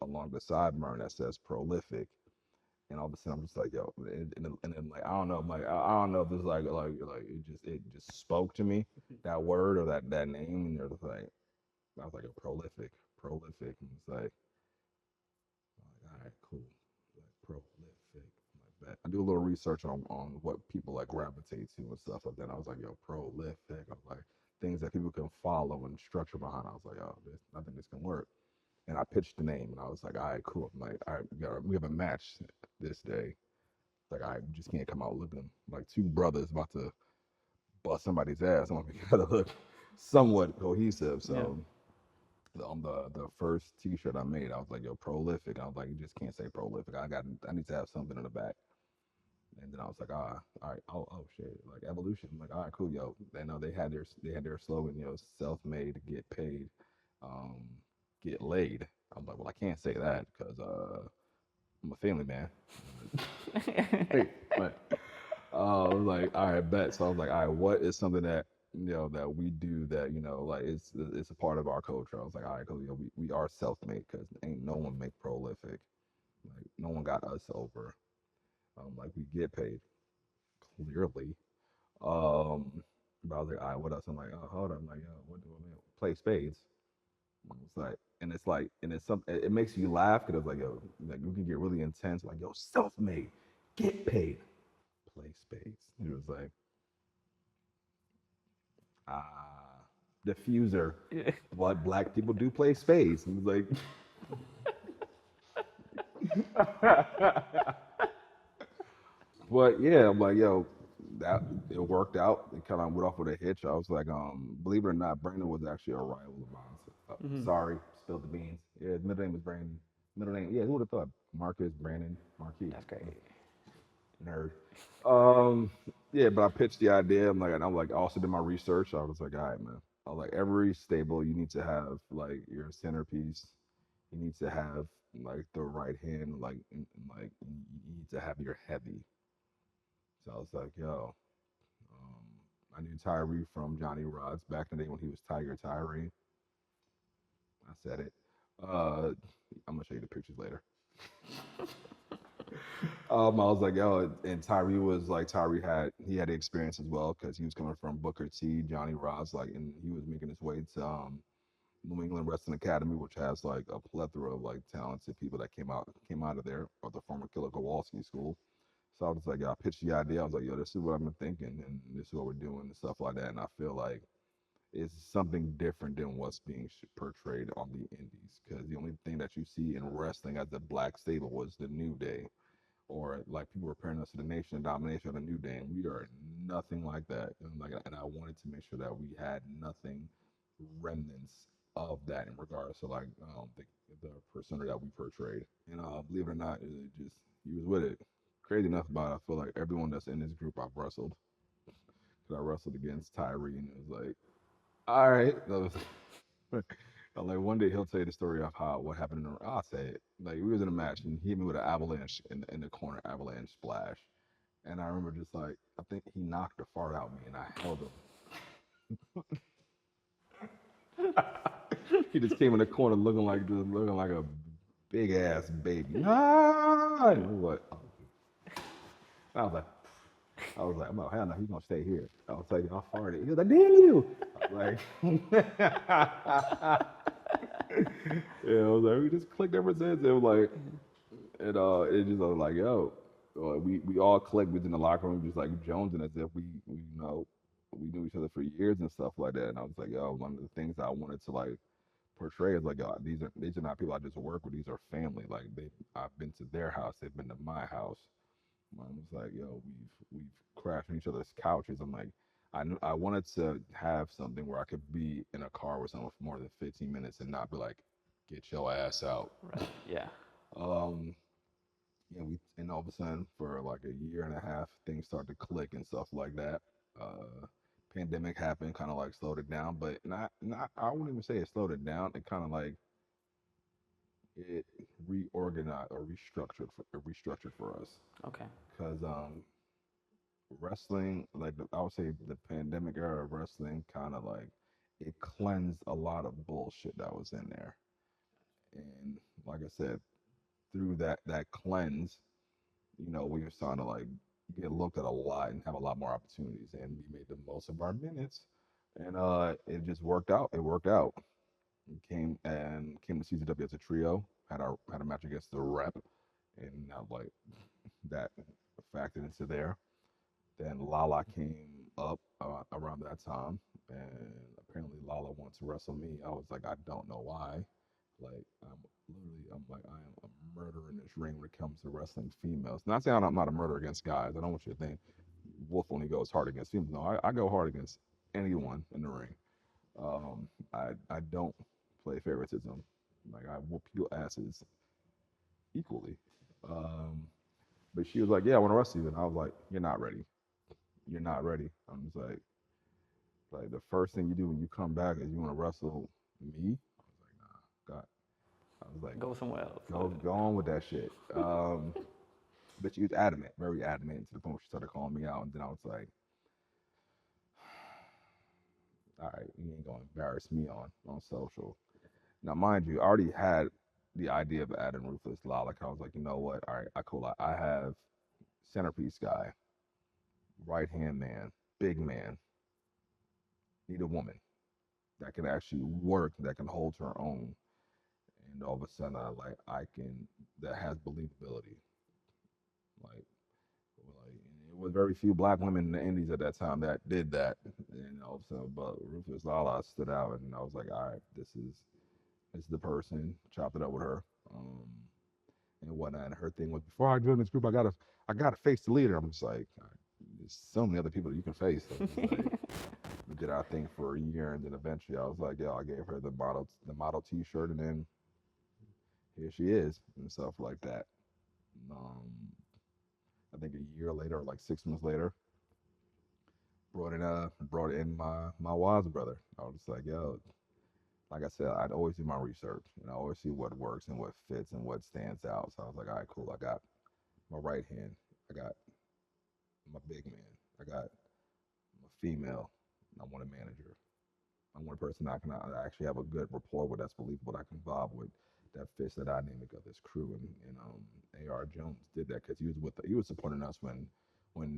along the sideburn that says prolific. And all of a sudden I'm just like, yo, and then like I don't know, like I don't know if this like it just spoke to me, that word or that name, and you're just like, I was like a prolific, and it's like, all right, cool, like prolific, like that. I do a little research on what people like gravitate to and stuff like that. I was like, yo, prolific. I was like things that people can follow and structure behind. I was like, oh, I think this can work. And I pitched the name, and I was like, all right, cool. I'm like, all right, we have a match this day. Like, I just can't come out looking like two brothers about to bust somebody's ass. I'm like, we gotta look somewhat cohesive. Yeah. So on the first T-shirt I made, I was like, yo, prolific. I was like, you just can't say prolific. I need to have something in the back. And then I was like, all right, oh shit, like evolution. I'm like, all right, cool, yo. They know they had their slogan, self-made, get paid, um, get laid. I'm like, well, I can't say that because I'm a family man. Wait, but I was like, all right, bet. So I was like, all right, what is something that that we do that like it's a part of our culture. I was like, all right, cool, we are self-made because ain't no one make prolific. Like no one got us over. Like we get paid clearly. Um, but I was like, all right, what else? I'm like, oh, hold on. I'm like, yo, what do I mean? Play spades. It's like, and it's something. It makes you laugh because it's like, yo, like you can get really intense. Like, yo, self-made, get paid, play spades. It was like, diffuser. Yeah. What black people do play spades. And it was like, but yeah, I'm like, yo, that it worked out. It kind of went off with a hitch. I was like, believe it or not, Brandon was actually a rival of mine. Hmm. Sorry, spilled the beans. Yeah, his middle name was Brandon. Middle name, yeah, who would have thought? Marcus, Brandon, Marquis. That's great. Nerd. Um, yeah, but I pitched the idea. I also did my research. I was like, all right, man. I was like, every stable, you need to have like your centerpiece. You need to have like the right hand, like you need to have your heavy. So I was like, yo, I knew Tyree from Johnny Rods back in the day when he was Tiger Tyree. I said it. I'm gonna show you the pictures later. I was like, yo, and Tyree was like, he had the experience as well because he was coming from Booker T, Johnny Rods, like, and he was making his way to New England Wrestling Academy, which has like a plethora of like talented people that came out of there, or the former Killer Kowalski school. So I was like, I pitched the idea. I was like, yo, this is what I've been thinking, and this is what we're doing, and stuff like that. And I feel like it's something different than what's being portrayed on the indies, because the only thing that you see in wrestling as a black stable was the New Day, or like people were comparing us to the Nation of Domination of the New Day, and we are nothing like that. And I wanted to make sure that we had nothing remnants of that in regards to like the persona that we portrayed. And believe it or not, it just he was with it. Crazy enough about it, I feel like everyone that's in this group I've wrestled, because I wrestled against Tyree, and it was like, all right. Like one day he'll tell you the story of how what happened in the. I'll say it. Like we was in a match and he hit me with an avalanche in the corner, avalanche splash, and I remember just like I think he knocked the fart out of me and I held him. He just came in the corner looking like a big ass baby. Ah! And I was like, I was like, I'm like, hell no, he's gonna stay here. I'll tell you, I farted. He was like, damn you. I was like, yeah, I was like, we just clicked ever since. It was like, it just was like, yo, we all clicked within the locker room, just like jonesing as if we knew each other for years and stuff like that. And I was like, yo, one of the things I wanted to like portray is like, yo, these are not people I just work with. These are family. Like I've been to their house. They've been to my house. Mine was like, yo, we've crashed on each other's couches. I'm like, I wanted to have something where I could be in a car with someone for more than 15 minutes and not be like, get your ass out. Right. Yeah. Um, and all of a sudden for like a year and a half, things started to click and stuff like that. Pandemic happened, kind of like slowed it down, but not I wouldn't even say it slowed it down. It kind of like it reorganized or restructured for us. Okay. Because wrestling, like I would say, the pandemic era of wrestling, kind of like it cleansed a lot of bullshit that was in there. And like I said, through that cleanse, we were starting to like get looked at a lot and have a lot more opportunities, and we made the most of our minutes, and it just worked out. It worked out. Came to CZW as a trio. Had a match against the Rep, and now like that factored into there. Then Lala came up around that time, and apparently Lala wants to wrestle me. I was like, I don't know why. Like I'm like I am a murderer in this ring when it comes to wrestling females. Not saying I'm not a murderer against guys. I don't want you to think Wolf only goes hard against females. No, I go hard against anyone in the ring. I don't play favoritism. Like I whoop your asses equally. Um, but she was like, "Yeah, I want to wrestle you," and I was like, "You're not ready. You're not ready." I'm just like the first thing you do when you come back is you want to wrestle me. I was like, "Nah, God." I was like, Go somewhere else. go on with that shit. But she was adamant, very adamant, to the point where she started calling me out, and then I was like, all right, you ain't gonna embarrass me on social. Now, mind you, I already had the idea of adding Ruthless Lala. I was like, you know what? All right, cool. I have centerpiece guy, right hand man, big man. Need a woman that can actually work, that can hold her own, and all of a sudden, I can that has believability. Like like it was very few black women in the indies at that time that did that, so but Rufus Lala stood out, and I was like, all right, this is the person. Chopped it up with her, and whatnot. And her thing was, before I join this group, I gotta face the leader. I'm just like, there's so many other people that you can face. So like, we did our thing for a year, and then eventually I was like, yeah, I gave her the model T-shirt, and then here she is and stuff like that. Um, I think a year later, or like 6 months later, brought in my wise brother. I was just like, yo, like I said, I'd always do my research and I always see what works and what fits and what stands out. So I was like, all right, cool. I got my right hand, I got my big man, I got my female, and I want a manager. I want a person I actually have a good rapport with, that's believable, that I can vibe with, that fits the dynamic of this crew. And A.R. Jones did that because he was supporting us when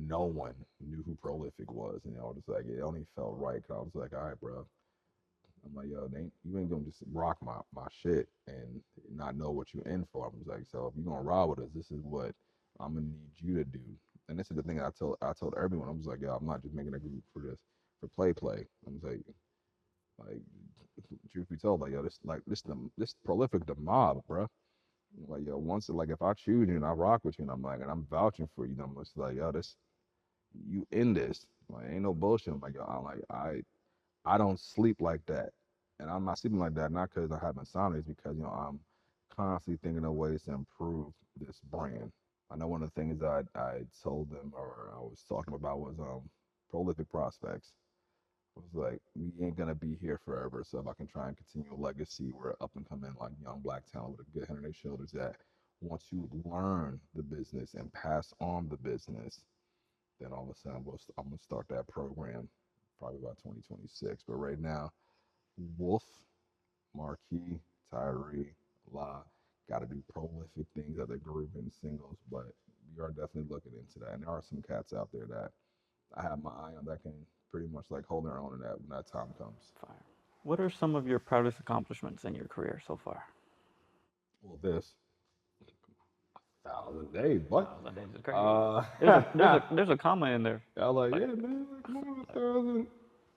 no one knew who Prolific was, and I was just like, it only felt right. Cause I was like, all right, bro. I'm like, yo, you ain't gonna just rock my shit and not know what you're in for. I was like, so if you're gonna ride with us, this is what I'm gonna need you to do. And this is the thing I told everyone. I was like, yo, I'm not just making a group for this for play. I was like, truth be told, like, yo, this Prolific the mob, bro. Like, yo, once like if I choose you and I rock with you, and I'm like, and I'm vouching for you, I'm just like, yo, this you in this. Like, ain't no bullshit. I'm like, yo, I don't sleep like that. And I'm not sleeping like that not because I have insomnia, it's because I'm constantly thinking of ways to improve this brand. I know one of the things I told them or I was talking about was prolific prospects. I was like, we ain't gonna be here forever. So if I can try and continue a legacy, we're up and coming like young black talent with a good head on their shoulders that want to learn the business and pass on the business, then all of a sudden I'm gonna start that program probably about 2026. But right now, Wolf, Marquis, Tyree, La, got to do prolific things as a group and singles. But we are definitely looking into that. And there are some cats out there that I have my eye on that can pretty much like hold their own in that when that time comes. Fire. What are some of your proudest accomplishments in your career so far? Well, this 1,000 days, what? 1,000 days is crazy. Uh, There's a comma in there. I was like, yeah, man, like, come on,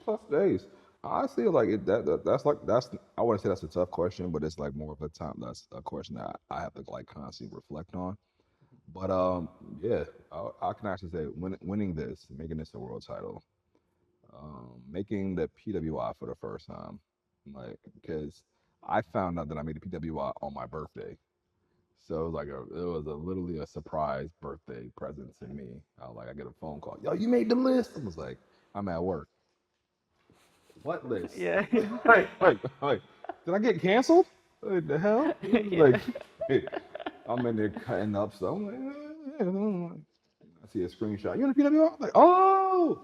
1,000+ days. I see like that's I wouldn't say that's a tough question, but it's like more of a time that's a question that I have to like constantly reflect on. But yeah, I can actually say winning this, making this a world title, making the PWI for the first time, like because I found out that I made the PWI on my birthday. So it was literally a surprise birthday present to me. I get a phone call. Yo, you made the list. I was like, I'm at work. What list? Yeah. Wait. Did I get canceled? What the hell? Like, I'm in there cutting up, so I'm like, I see a screenshot. You in the PWR? I'm like, oh,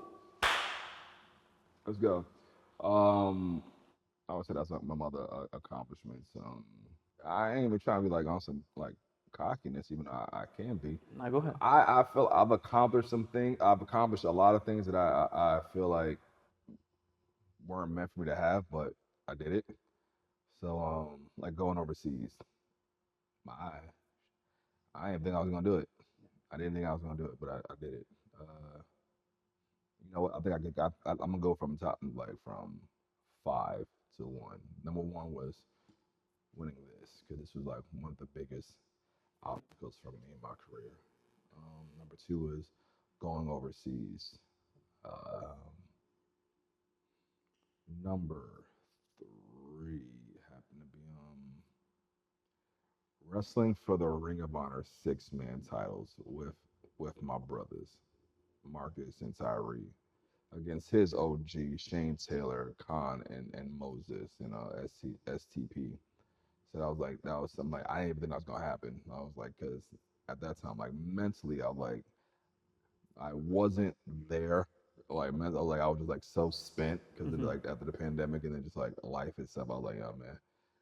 let's go. Um, I would say that's like my mother accomplishments. I ain't even trying to be like on some like cockiness, even though I can be. Now go ahead. I feel I've accomplished some things. I've accomplished a lot of things that I feel like weren't meant for me to have, but I did it. So like going overseas, my I didn't think I was gonna do it. I didn't think I was gonna do it, but I did it. You know what? I think I'm gonna go from top, like from 5 to 1. Number one was winning this because this was like one of the biggest obstacles for me in my career. Number two is going overseas. Um, Number three happened to be wrestling for the Ring of Honor 6-man titles with my brothers, Marcus and Tyree, against his OG Shane Taylor, Khan, and Moses in STP. So I was like, that was something like I didn't even think that was gonna happen. I was like, because at that time, like mentally, I was like, I wasn't there. Like, like I was just like so spent because like after the pandemic and then just like life itself. I was like, oh man,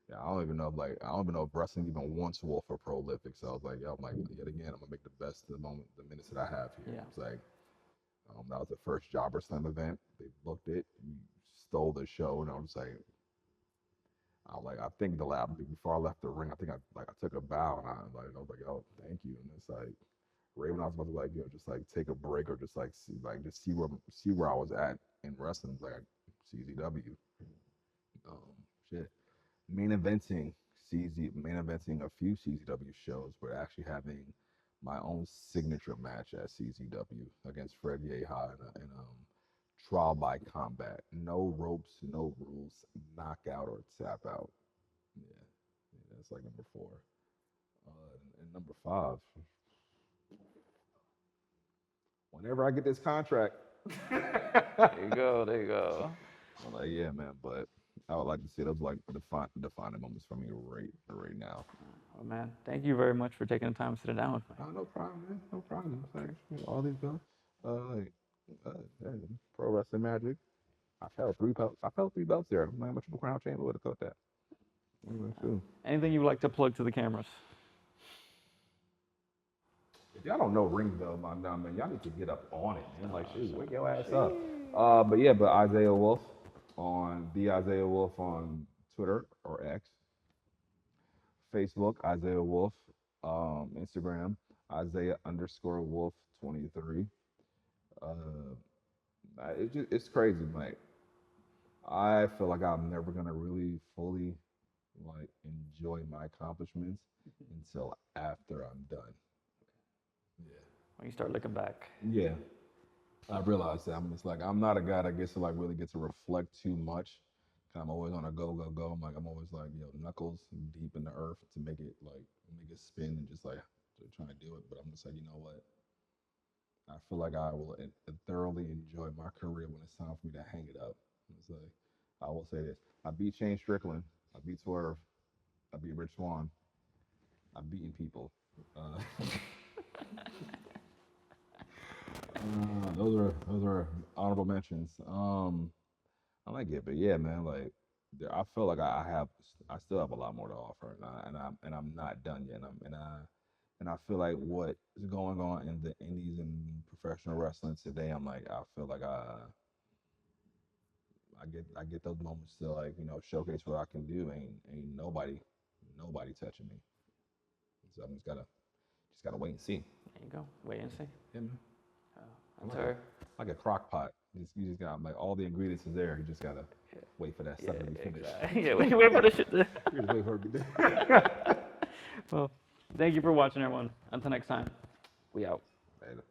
yeah, I don't even know if like I don't even know if wrestling even wants Wolf or prolific. So I was like, yeah, I'm like yet again, I'm gonna make the best of the moment, the minutes that I have here. Yeah. It's like that was the first Jobber Slam event. They booked it, we stole the show, and I was like, I think the lab before I left the ring, I think I took a bow and I was like, oh, thank you, and it's like. Right when I was about to like just like take a break or just like see where I was at in wrestling, like CZW, shit, main eventing a few CZW shows, but actually having my own signature match at CZW against Fred Yehi in trial by combat, no ropes, no rules, knockout or tap out. Yeah, that's like number four. And number five, whenever I get this contract. There you go. There you go. I'm like, yeah, man, but I would like to say those like defining moments for me right now. Oh man, thank you very much for taking the time to sit down with me. Oh, no problem, man. No problem. Thanks. All these belts. Like, hey, pro wrestling magic. I felt 3 belts. I felt 3 belts there. I'm a triple crown champion. Would have thought that. Anyway, Anything you would like to plug to the cameras? if y'all don't know RingVille, man, y'all need to get up on it, man. Like, shoot, wake your ass up. But Isaiah Wolf on the Isaiah Wolf on Twitter or X, Facebook Isaiah Wolf, Instagram Isaiah_Wolf 23. It's crazy. Like I feel like I'm never gonna really fully like enjoy my accomplishments until after I'm done. Yeah. When you start looking back. Yeah. I realized that I'm just like I'm not a guy that gets to like really get to reflect too much. I'm always on a go. I'm always like knuckles deep in the earth to make it spin and just like trying to do it. But I'm just like what? I feel like I will thoroughly enjoy my career when it's time for me to hang it up. It's like I will say this: I beat Shane Strickland, I beat Swerve, I beat Rich Swann, I've beaten people. Those are honorable mentions. I like it, but yeah, man, like I feel like I still have a lot more to offer, and I'm not done yet. And I feel like what is going on in the indies and professional wrestling today, I'm like I feel like I get those moments to like showcase what I can do. Ain't nobody touching me. So I'm just gotta wait and see. There you go. Wait and see. Yeah, man. That's her. Like a crock pot. You just got like all the ingredients is there. You just gotta wait for that stuff to be finished. Exactly. Yeah, wait for the shit. You just wait for it to be done. Well, thank you for watching, everyone. Until next time, we out. Later.